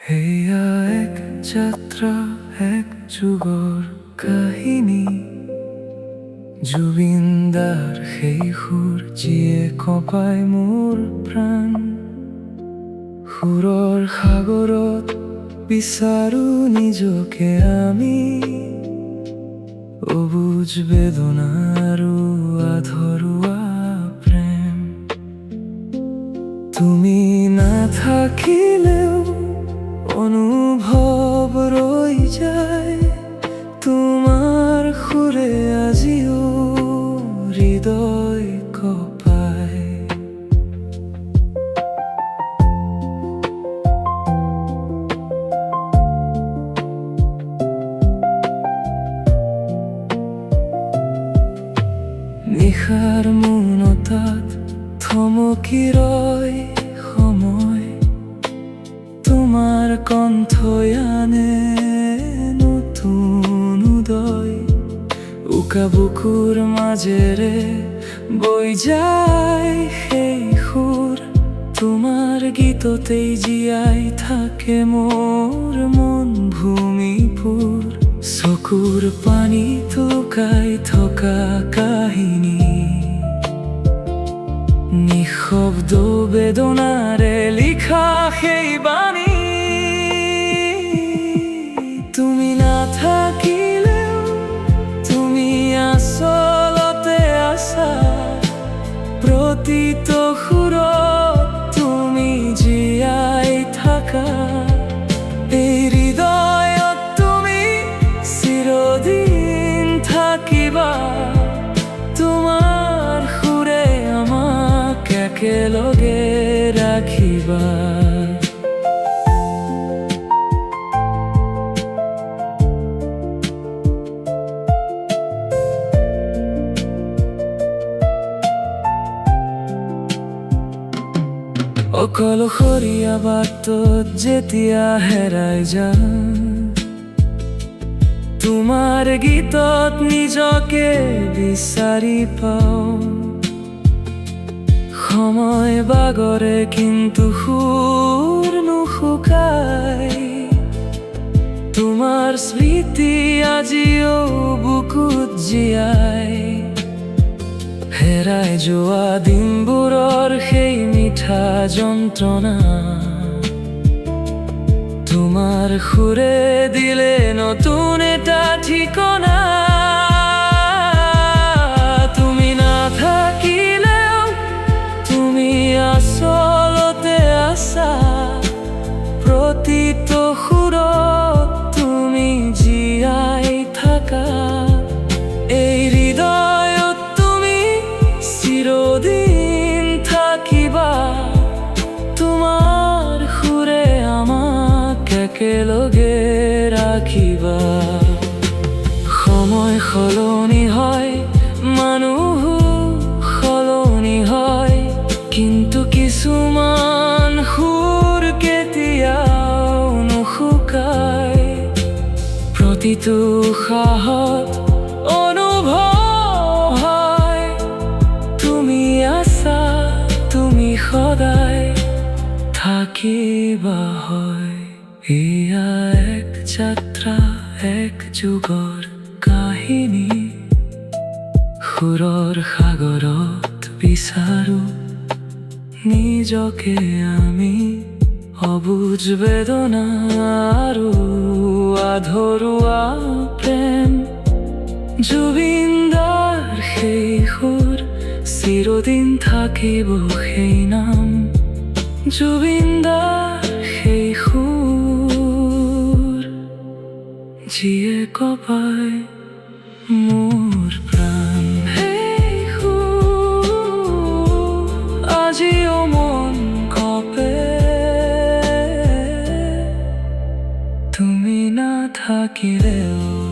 হেয়া এক যাত্ৰা এক যুগৰ কাহিনী, জুবিনদাৰ সেই সুৰ যিয়ে কঁপাই মোৰ প্ৰাণ। সুৰৰ সাগৰত বিচাৰো নিজকে আমি, অবুজ বেদনা আৰু আধৰুৱা প্ৰেম। তুমি নাথাকিলেও অনুভৱ ৰৈ যায়, তোমাৰ সুৰে আজিও হৃদয় কঁপায়। নিশাৰ মৌনতাত থমকি ৰয় সময়, তোমাৰ কণ্ঠই আনে নতুন উদয়। উকা বুকুৰ মাজেৰে বৈ যায় সেই সুৰ, তোমাৰ গীততেই জীয়াই থাকে মোৰ মন ভূমিপুৰ। চকুৰ পানীত লুকাই থকা কাহিনী, নিঃশব্দ বেদনাৰে লিখা সেই বাণী। তুমি নাথাকিলেও তুমি আচলতে আছা, প্ৰতিটো সুৰত তুমি জীয়াই থাকা। এই হৃদয়ত তুমি চিৰদিন থাকিবা, তোমাৰ সুৰে আমাক একেলগে ৰাখিবা। অকলশৰীয়া বাটত যেতিয়া হেৰাই যাম, তোমাৰ গীতত নিজকে বিচাৰি পাওঁ। সময় বাগৰে কিন্তু সুৰ নুশুকায়, তোমাৰ স্মৃতি আজিও বুকুত জীয়াই। হেৰাই যোৱা দিনবোৰৰ সেই মিঠা যন্ত্ৰণা, তোমাৰ সুৰে দিলে নতুন এটা ঠিকনা। তুমি নাথাকিলেও তুমি আচলতে আছা, প্ৰতিটো সুৰত তুমি জীয়াই থাকা। এই হৃদয়ত তুমি চিৰদিন থাকিবা, তোমাৰ সুৰে আমাক একেলগে ৰাখিবা। সময় সলনি হয়, মানুহ সলনি হয়, কিন্তু কিছুমান সুৰ কেতিয়াও নুশুকায়। প্ৰতিটো উশাহত অনুভৱ হয়, তুমি আছা, তুমি সদায় থাকিবা হয়। এয়া এক যাত্ৰা এক যুগৰ কাহিনী, সুৰৰ সাগৰত বিচাৰো নিজকে আমি, অবুজ বেদনা আৰু আধৰুৱা প্ৰেম। জুবিনদাৰ সেই সুৰ চিৰদিন থাকিব সেই নাম, জুবিনদাৰ সেই সুৰ যিয়ে কঁপাই মোৰ প্ৰাণ। সেই সুৰ আজিও মন কঁপে, তুমি নাথাকিলেও।